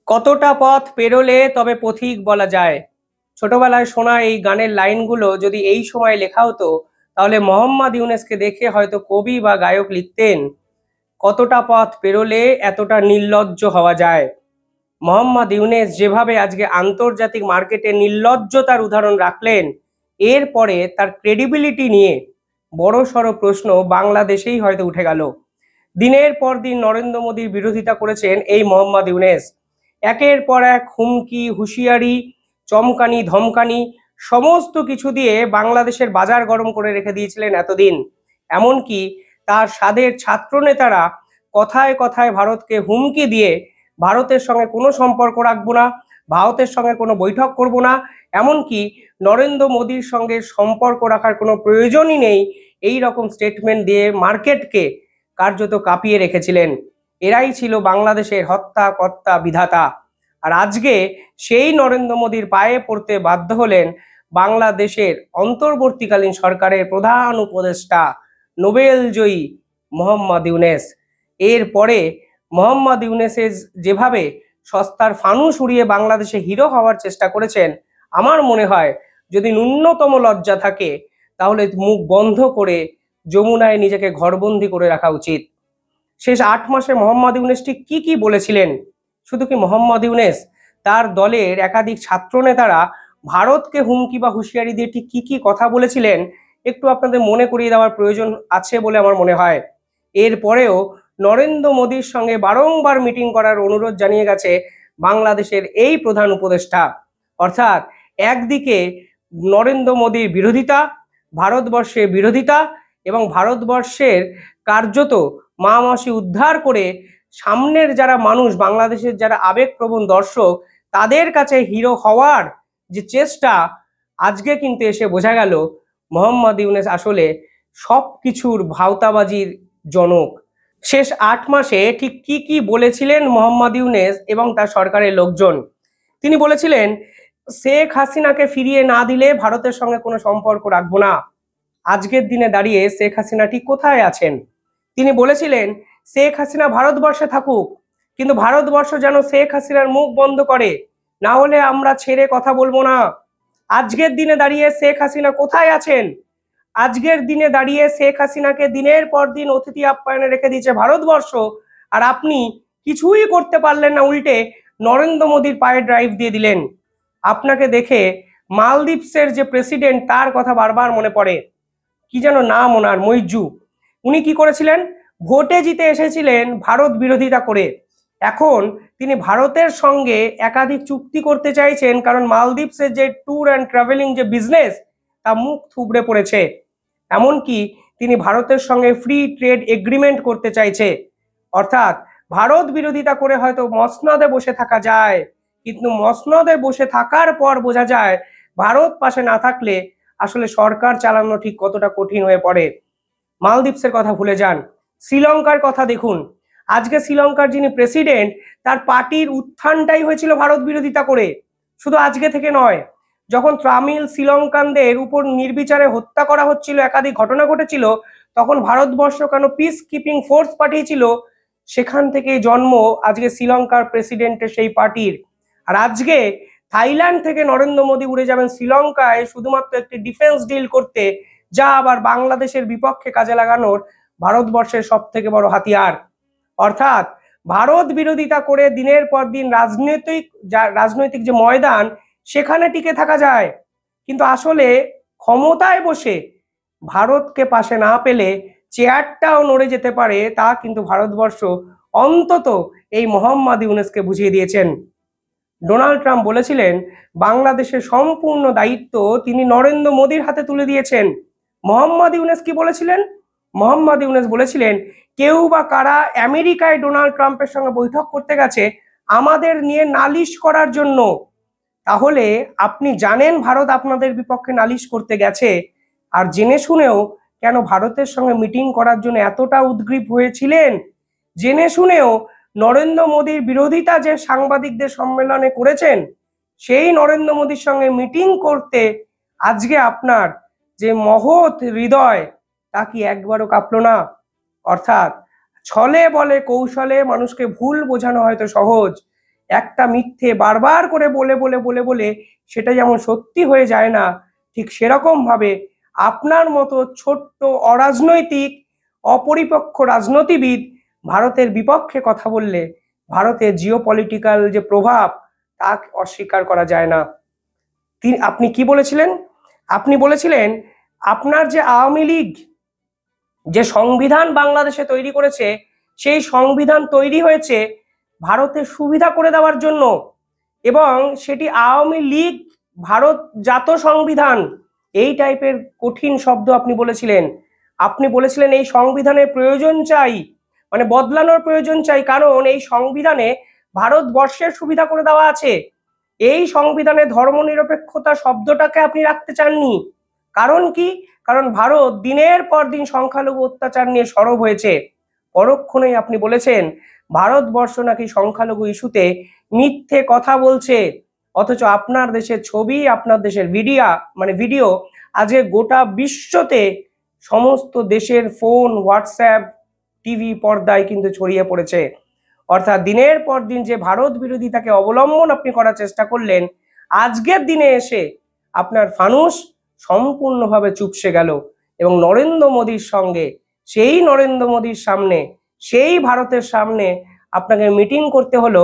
কতটা পথ পেরোলে তবে পথিক বলা যায়। ছোটবেলায় শোনা এই গানের লাইনগুলো যদি এই সময় লেখা হতো, তাহলে মোহাম্মদ ইউনেসকে দেখে হয়তো কবি বা গায়ক লিখতেন, কতটা পথ পেরোলে এতটা নির্লজ্জ হওয়া যায়। মোহাম্মদ ইউনেস যেভাবে আজকে আন্তর্জাতিক মার্কেটে নির্লজ্জতার উদাহরণ রাখলেন, এরপরে তার ক্রেডিবিলিটি নিয়ে বড়সড় প্রশ্ন বাংলাদেশেই হয়তো উঠে গেল। দিনের পর দিন নরেন্দ্র মোদীর বিরোধিতা করেছেন এই মোহাম্মদ ইউনেস। একের পর এক হুমকি, হুঁশিয়ারি, চমকানি, ধমকানি সমস্ত কিছু দিয়ে বাংলাদেশের বাজার গরম করে রেখে দিয়েছিলেন এতদিন। এমনকি তার সাধের ছাত্র নেতারা কথায় কথায় ভারতকে হুমকি দিয়ে ভারতের সঙ্গে কোনো সম্পর্ক রাখবো না, ভারতের সঙ্গে কোনো বৈঠক করব না, এমনকি নরেন্দ্র মোদীর সঙ্গে সম্পর্ক রাখার কোনো প্রয়োজনই নেই, এই রকম স্টেটমেন্ট দিয়ে মার্কেটকে কার্যত কাঁপিয়ে রেখেছিলেন। এরাই ছিল বাংলাদেশের হত্যা কর্তা বিধাতা। আর আজকে সেই নরেন্দ্র মোদীর পায়ে পড়তে বাধ্য হলেন বাংলাদেশের অন্তর্বর্তীকালীন সরকারের প্রধান উপদেষ্টা, নোবেল জয়ী মোহাম্মদ ইউনেস। এরপরে মোহাম্মদ ইউনেসের যেভাবে সস্তার ফানুস উড়িয়ে বাংলাদেশে হিরো হওয়ার চেষ্টা করেছেন, আমার মনে হয় যদি ন্যূনতম লজ্জা থাকে তাহলে মুখ বন্ধ করে যমুনায় নিজেকে ঘরবন্দি করে রাখা উচিত। শেষ 8 মাসে মোহাম্মদ ইউনেস ঠিক কি কি বলেছিলেন? শুধু কি মোহাম্মদ ইউনেস, তার দলের একাধিক ছাত্র নেতারা ভারতকে হুমকি বা হুঁশিয়ারি দিয়ে ঠিক কি কি কথা বলেছিলেন একটু আপনাদের মনে করিয়ে দেওয়ার প্রয়োজন আছে বলে আমার মনে হয়। এরপরেও নরেন্দ্র মোদীর সঙ্গে বারংবার মিটিং করার অনুরোধ জানিয়ে গেছে বাংলাদেশের এই প্রধান উপদেষ্টা। অর্থাৎ একদিকে নরেন্দ্র মোদীর বিরোধিতা, ভারতবর্ষের বিরোধিতা এবং ভারতবর্ষের কার্যত মা মাসি উদ্ধার করে সামনের যারা মানুষ, বাংলাদেশের যারা আবেগপ্রবণ দর্শক, তাদের কাছে হিরো হওয়ার যে চেষ্টা, আজকে কিন্তু এসে বোঝা গেল মোহাম্মদ ইউনেস আসলে সব কিছুর ভাওতাবাজির জনক। শেষ 8 মাসে ঠিক কি কি বলেছিলেন মোহাম্মদ ইউনেস এবং তার সরকারের লোকজন? তিনি বলেছিলেন, শেখ হাসিনাকে ফিরিয়ে না দিলে ভারতের সঙ্গে কোনো সম্পর্ক রাখবো না। আজকের দিনে দাঁড়িয়ে শেখ হাসিনা ঠিক কোথায় আছেন? তিনি বলেছিলেন, শেখ হাসিনা ভারতবর্ষে থাকুক, কিন্তু ভারতবর্ষ যেন শেখ হাসিনার মুখ বন্ধ করে, না হলে আমরা ছেড়ে কথা বলবো না। আজকের দিনে দাঁড়িয়ে শেখ হাসিনা কোথায় আছেন? আজকের দিনে দাঁড়িয়ে শেখ হাসিনাকে দিনের পর দিন অতিথি আপ্যায়নে রেখে দিয়েছে ভারতবর্ষ, আর আপনি কিছুই করতে পারলেন না, উল্টে নরেন্দ্র মোদীর পায়ে ড্রাইভ দিয়ে দিলেন। আপনাকে দেখে মালদ্বীপসের যে প্রেসিডেন্ট, তার কথা বারবার মনে পড়ে। কি যেন নাম ওনার, মইজু। উনি কি করেছিলেন? ভোটে জিতে এসেছিলেন ভারত বিরোধিতা করে। এখন তিনি ভারতের সঙ্গে একাধিক চুক্তি করতে চাইছেন, কারণ মালদ্বীপসের যে ট্যুর অ্যান্ড ট্রাভেলিং যে বিজনেস, তা মুখ থুবড়ে পড়েছে। এমনকি তিনি ভারতের সঙ্গে ফ্রি ট্রেড এগ্রিমেন্ট করতে চাইছে। অর্থাৎ ভারত বিরোধিতা করে হয়তো মসনদে বসে থাকা যায়, কিন্তু মসনদে বসে থাকার পর বোঝা যায় ভারত পাশে না থাকলে আসলে সরকার চালানো ঠিক কতটা কঠিন হয়ে পড়ে। মালদ্বীপসের কথা ভুলে যান, শ্রীলঙ্কার কথা দেখুন। আজকে শ্রীলঙ্কার যিনি প্রেসিডেন্ট, তার পার্টির উত্থানটাই হয়েছিল ভারত বিরোধিতা করে। শুধু আজকে থেকে নয়, যখন তামিল শ্রীলঙ্কানদের উপর নির্বিচারে হত্যা করা হচ্ছিল, একাধিক ঘটনা ঘটেছিল, তখন ভারতবর্ষ কেন পিস কিপিং ফোর্স পাঠিয়েছিল, সেখান থেকে জন্ম আজকে শ্রীলঙ্কার প্রেসিডেন্টের সেই পার্টির। আর আজকে থাইল্যান্ড থেকে নরেন্দ্র মোদী উড়ে যাবেন শ্রীলঙ্কায় শুধুমাত্র একটি ডিফেন্স ডিল করতে, যা আবার বাংলাদেশের বিপক্ষে কাজে লাগানোর ভারতবর্ষের সব থেকে বড় হাতিয়ার। অর্থাৎ ভারত বিরোধিতা করে দিনের পর দিন রাজনৈতিক যে ময়দান, সেখানে টিকে থাকা যায়, কিন্তু আসলে ক্ষমতায় বসে ভারতকে পাশে না পেলে চেয়ারটাও নড়ে যেতে পারে, তা কিন্তু ভারতবর্ষ অন্তত এই মোহাম্মদ ইউনেসকে বুঝিয়ে দিয়েছেন। ডোনাল্ড ট্রাম্প বলেছিলেন বাংলাদেশের সম্পূর্ণ দায়িত্ব তিনি নরেন্দ্র মোদীর হাতে তুলে দিয়েছেন। মোহাম্মদ ইউনেস কি বলেছিলেন? মোহাম্মদ ইউনেস বলেছিলেন, কেউ বা কারা আমেরিকায় ডোনাল্ড ট্রাম্পের সঙ্গে বৈঠক করতে গেছে আমাদের নিয়ে নালিশ করার জন্য। তাহলে আপনি জানেন ভারত আপনাদের বিপক্ষে নালিশ করতে গেছে, আর জেনে শুনেও কেন ভারতের সঙ্গে মিটিং করার জন্য এতটা উদ্গ্রীব হয়েছিলেন? জেনে শুনেও নরেন্দ্র মোদীর বিরোধিতা যে সাংবাদিকদের সম্মেলনে করেছেন, সেই নরেন্দ্র মোদীর সঙ্গে মিটিং করতে আজকে আপনার যে মহৎ হৃদয়, তা কি একবারও কাঁপলো না? অর্থাৎ ছলে বলে কৌশলে মানুষকে ভুল বোঝানো হয়তো সহজ, একটা মিথ্যে বারবার করে বলে বলে বলে বলে সেটা যেমন সত্যি হয়ে যায় না, ঠিক সেরকম ভাবে আপনার মতো ছোট্ট অরাজনৈতিক অপরিপক্ষ রাজনীতিবিদ ভারতের বিপক্ষে কথা বললে ভারতের জিওপলিটিক্যাল যে প্রভাব তা অস্বীকার করা যায় না। আপনি কি বলেছিলেন? আপনি বলেছিলেন আপনার যে আওয়ামী লীগ যে সংবিধান বাংলাদেশে তৈরি করেছে সেই সংবিধান তৈরি হয়েছে ভারতের সুবিধা করে দেওয়ার জন্য, এবং সেটি আওয়ামী লীগ ভারত জাত সংবিধান, এই টাইপের কঠিন শব্দ আপনি বলেছিলেন। আপনি বলেছিলেন এই সংবিধানের প্রয়োজন চাই, মানে বদলানোর প্রয়োজন চাই, কারণ এই সংবিধানে ভারতবর্ষের সুবিধা করে দেওয়া আছে। এই সংবিধানে ধর্মনিরপেক্ষতা শব্দটাকে আপনি রাখতে চাননি। কারণ কি? কারণ ভারত দিনের পর দিন সংখ্যালঘু অত্যাচার নিয়ে সরব হয়েছে। পরক্ষণেই আপনি বলেছেন ভারতবর্ষ নাকি সংখ্যালঘু ইস্যুতে মিথ্যে কথা বলছে, অথচ আপনার দেশের ছবি, আপনার দেশের ভিডিও আজকে গোটা বিশ্বতে সমস্ত দেশের ফোন, হোয়াটসঅ্যাপ, টিভি পর্দায় কিন্তু ছড়িয়ে পড়েছে। অর্থাৎ দিনের পর দিন যে ভারত বিরোধিতাকে অবলম্বন আপনি করার চেষ্টা করলেন, আজকের দিনে এসে আপনার ফানুস সম্পূর্ণভাবে চুপসে গেল, এবং নরেন্দ্র মোদীর সঙ্গে, সেই নরেন্দ্র মোদীর সামনে, সেই ভারতের সামনে আপনাকে মিটিং করতে হলো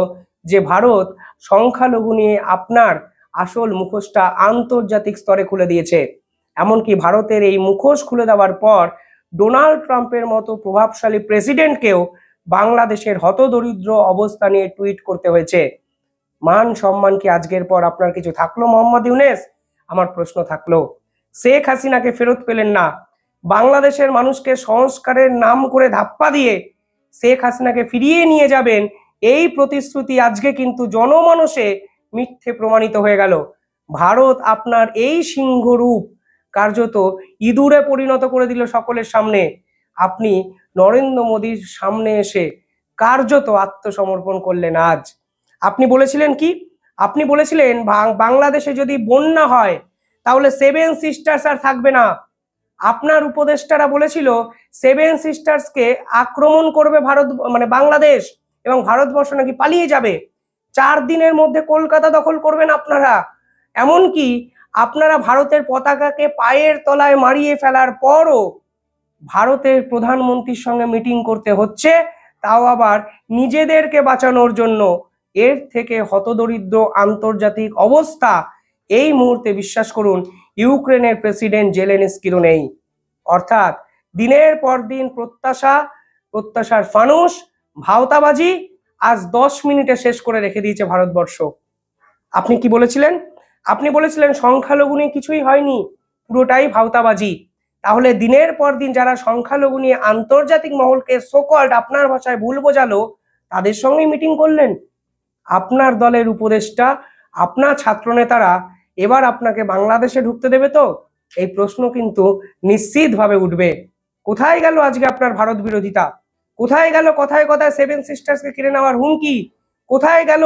যে ভারত সংখ্যালঘু নিয়ে আপনার আসল মুখোশটা আন্তর্জাতিক স্তরে খুলে দিয়েছে। এমনকি ভারতের এই মুখোশ খুলে দেওয়ার পর ডোনাল্ড ট্রাম্পের মতো প্রভাবশালী প্রেসিডেন্টকেও বাংলাদেশের হতদরিদ্র অবস্থা নিয়ে টুইট করতে হয়েছে। মান সম্মান কি আজকের পর আপনার কিছু থাকলো মোহাম্মদ ইউনূস? আমার প্রশ্ন থাকলো, শেখ হাসিনাকে ফেরত পেলেন না, বাংলাদেশের মানুষকে সংস্কারের নাম করে ধাপ্পা দিয়ে শেখ হাসিনাকে ফিরিয়ে নিয়ে যাবেন, এই প্রতিশ্রুতি আজকে কিন্তু জনমানসে মিথ্যে প্রমাণিত হয়ে গেল। ভারত আপনার এই সিংহরূপ কার্যত ইঁদুরে পরিণত করে দিল সকলের সামনে। আপনি নরেন্দ্র মোদীর সামনে এসে কার্যত আত্মসমর্পণ করলেন আজ। আপনি বলেছিলেন কি? আপনি বলেছিলেন বাংলাদেশে যদি বন্যা হয় তাহলে সেভেন সিস্টার্স আর থাকবে না। আপনার উপদেষ্টারা বলেছিল সেভেন সিস্টার্সকে আক্রমণ করবে ভারত, মানে বাংলাদেশ, এবং ভারতবর্ষ নাকি পালিয়ে যাবে। 4 দিনের মধ্যে কলকাতা দখল করবেন আপনারা। এমনকি আপনারা ভারতের পতাকাকে পায়ের তলায় মারিয়ে ফেলার পরও ভারতের প্রধানমন্ত্রীর সঙ্গে মিটিং করতে হচ্ছে, তাও আবার নিজেদেরকে বাঁচানোর জন্য। এর থেকে হতদরিদ্র আন্তর্জাতিক অবস্থা এই মুহূর্তে বিশ্বাস করুন ইউক্রেনের প্রেসিডেন্ট জেলেনস্কিরও নেই। অর্থাৎ দিনের পর দিন প্রত্যাশার ফানুস, ভাওতাবাজি আজ 10 মিনিটে শেষ করে রেখে দিয়েছে ভারতবর্ষ। আপনি কি বলেছিলেন? আপনি বলেছিলেন সংখ্যালঘু নিয়ে কিছুই হয়নি, পুরোটাই ভাওতাবাজি। তাহলে দিনের পর দিন যারা সংখ্যালঘু নিয়ে আন্তর্জাতিক মহলকে সোকল্ড আপনার ভাষায় ভুল বোঝালো, তাদের সঙ্গে মিটিং করলেন। আপনার দলের উপদেষ্টা, আপনার ছাত্রনেতারা এবার আপনাকে বাংলাদেশে ঢুকতে দেবে তো? এই প্রশ্ন কিন্তু নিশ্চিতভাবে উঠবে। কোথায় গেল আজকে আপনার ভারত বিরোধিতা? কোথায় গেল কথায় কথায় সেভেন সিস্টার্সকে কিনে নেওয়ার হুমকি? কোথায় গেল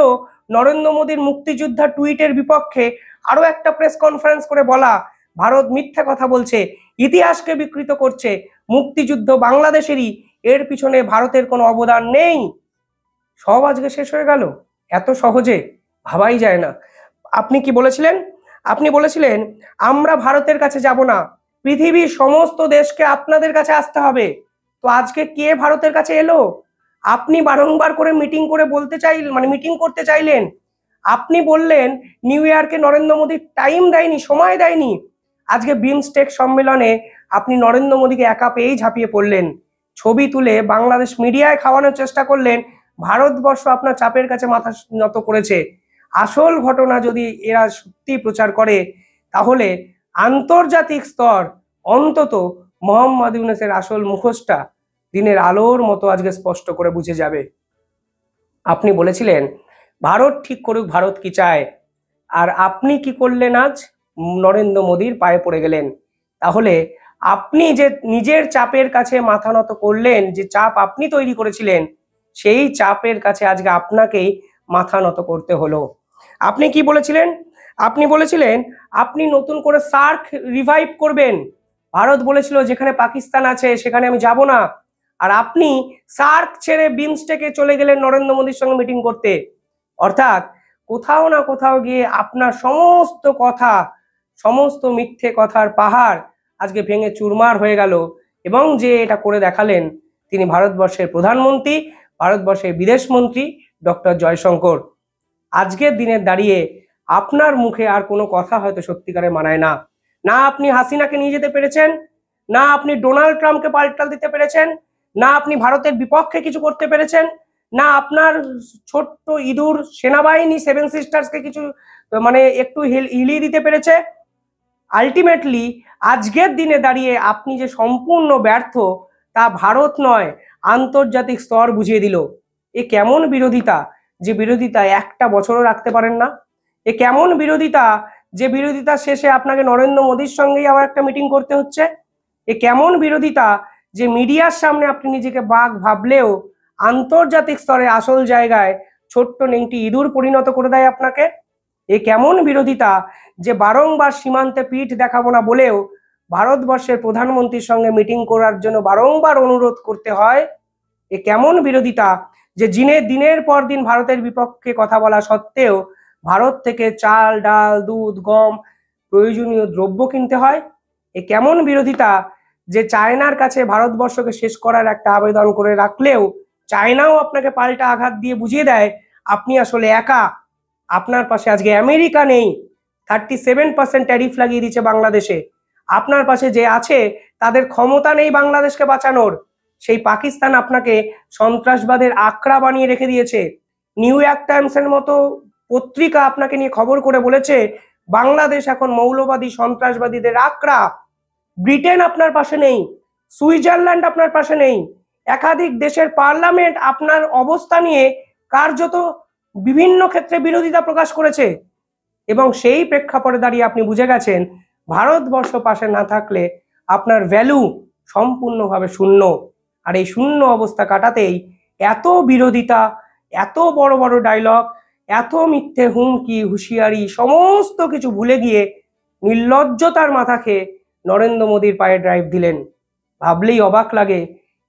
নরেন্দ্র মোদীর মুক্তিযোদ্ধা টুইটের বিপক্ষে আরো একটা প্রেস কনফারেন্স করে বলা ভারত মিথ্যা কথা বলছে, ইতিহাসকে বিকৃত করছে, মুক্তিযুদ্ধ বাংলাদেশেরই, এর পিছনে ভারতের কোনো অবদান নেই? সব আজকে শেষ হয়ে গেল এত সহজে? ভাবাই যায় না। আপনি কি বলেছিলেন? আপনি বলেছিলেন আমরা ভারতের কাছে যাব না, পৃথিবীর সমস্ত দেশকে আপনাদের কাছে আসতে হবে। তো আজকে কে ভারতের কাছে এলো? আপনি বারংবার করে মিটিং করতে চাইলেন। আপনি বললেন নিউ ইয়র্কে নরেন্দ্র মোদী টাইম দেয়নি, সময় দেয়নি। আজকে বিমস্টেক সম্মেলনে আপনি নরেন্দ্র মোদীকে একা পেয়েই ঝাঁপিয়ে পড়লেন, ছবি তুলে বাংলাদেশ মিডিয়ায় খাওয়ানোর চেষ্টা করলেন ভারতবর্ষ আপনার চাপের কাছে মাথা নত করেছে। আসল ঘটনা যদি এরা সত্যি প্রচার করে তাহলে আন্তর্জাতিক স্তর অন্তত মোহাম্মদ ইউনূসের আসল মুখোশটা দিনের আলোর মতো আজকে স্পষ্ট করে বুঝে যাবে। আপনি বলেছিলেন ভারত ঠিক করুক ভারত কি চায়, আর আপনি কি করলেন? আজ নরেন্দ্র মোদীর পায়ে পড়ে গেলেন। তাহলে আপনি যে নিজের চাপের কাছে মাথা নত করলেন, যে চাপ আপনি তৈরি করেছিলেন, সেই চাপের কাছে আজকে আপনাকেই মাথা নত করতে হলো। আপনি কি বলেছিলেন? আপনি বলেছিলেন আপনি নতুন করে সার্ক রিভাইভ করবেন। ভারত বলেছিল যেখানে পাকিস্তান আছে সেখানে আমি যাব না, আর আপনি সার্ক ছেড়ে বিমস্টেকে চলে গেলেন নরেন্দ্র মোদীর সঙ্গে মিটিং করতে। অর্থাৎ কোথাও না কোথাও গিয়ে আপনার সমস্ত কথা, সমস্ত মিথ্যে কথার পাহাড় আজকে ভেঙে চুরমার হয়ে গেল। এবং যে এটা করে দেখালেন তিনি ভারতবর্ষের প্রধানমন্ত্রী, ভারতবর্ষের বিদেশমন্ত্রী ডক্টর জয়শঙ্কর। আজকের দিনে দাঁড়িয়ে আপনার মুখে আর কোনো কথা হয়তো সত্যিকারে মানায় না। না আপনি হাসিনাকে নিয়ে যেতে পেরেছেন, না আপনি ডোনাল্ড ট্রাম্পকে পাল্টা দিতে পেরেছেন, না আপনি ভারতের বিপক্ষে কিছু করতে পেরেছেন, না আপনার ছোট্ট ইঁদুর সেনাবাহিনী সেভেন সিস্টার্সকে কিছু মানে একটু হিলিয়ে দিতে পেরেছে। আলটিমেটলি আজকের দিনে দাঁড়িয়ে আপনি যে সম্পূর্ণ ব্যর্থ তা ভারত নয় আন্তর্জাতিক স্তর বুঝিয়ে দিল। এ কেমন বিরোধিতা, যে বিরোধিতা একটা বছরও রাখতে পারেন না? এ কেমন বিরোধিতা, যে বিরোধিতা শেষে আপনাকে নরেন্দ্র মোদীর সঙ্গেই আবার একটা মিটিং করতে হচ্ছে? এ কেমন বিরোধিতা, যে মিডিয়ার সামনে আপনি নিজেকে বাঘ ভাবলেও আন্তর্জাতিক স্তরে আসল জায়গায় ছোট্ট নেংটি ইঁদুর পরিণত করে দেয় আপনাকে? এ কেমন বিরোধিতা, যে বারংবার সীমান্তে পিঠ দেখাবো না বলেও ভারতবর্ষের প্রধানমন্ত্রীর সঙ্গে মিটিং করার জন্য বারংবার অনুরোধ করতে হয়? এ কেমন বিরোধিতা, যে দিনের পর দিন ভারতের বিপক্ষে কথা বলা সত্ত্বেও ভারত থেকে চাল, ডাল, দুধ, গম প্রয়োজনীয় দ্রব্য কিনতে হয়? এ কেমন বিরোধিতা, যে চায়নার কাছে ভারতবর্ষকে শেষ করার একটা আবেদন করে রাখলেও চায়নাও আপনাকে পাল্টা আঘাত দিয়ে বুঝিয়ে দেয় আপনি আসলে একা, আপনার পাশে আজকে আমেরিকা নেই, 37% ট্যারিফ লাগিয়ে দিচ্ছে বাংলাদেশে, আপনার পাশে যে আছে তাদের ক্ষমতা নেই বাংলাদেশকে বাঁচানোর। সেই পাকিস্তান আপনাকে সন্ত্রাসবাদের আখড়া বানিয়ে রেখে দিয়েছে। নিউ ইয়র্ক টাইমসের মতো পত্রিকা আপনাকে নিয়ে খবর করে বলেছে বাংলাদেশ এখন মৌলবাদী সন্ত্রাসবাদীদের আখড়া। ব্রিটেন আপনার পাশে নেই, সুইজারল্যান্ড আপনার পাশে নেই, একাধিক দেশের পার্লামেন্ট আপনার অবস্থা নিয়ে কার্যত বিভিন্ন ক্ষেত্রে বিরোধিতা প্রকাশ করেছে। এবং সেই প্রেক্ষাপটে দাঁড়িয়ে আপনি বুঝে গেছেন ভারতবর্ষ পাশে না থাকলে আপনার ভ্যালু সম্পূর্ণভাবে শূন্য। আর এই শূন্য অবস্থা কাটাতেই এত বিরোধিতা, এত বড় বড় ডায়লগ, এত মিথ্যে হুমকি হুঁশিয়ারি সমস্ত কিছু ভুলে গিয়ে নির্লজ্জতার মাথা খেয়ে নরেন্দ্র মোদীর পায়ে ড্রাইভ দিলেন। ভাবলেই অবাক লাগে,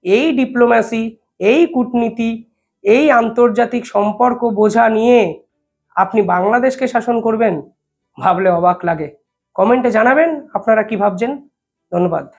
এই ডিপ্লোম্যাসি, এই কূটনীতি, এই আন্তর্জাতিক সম্পর্ক বোঝা নিয়ে আপনি বাংলাদেশকে শাসন করবেন? ভাবলে অবাক লাগে। কমেন্টে জানাবেন আপনারা কি ভাবছেন। ধন্যবাদ।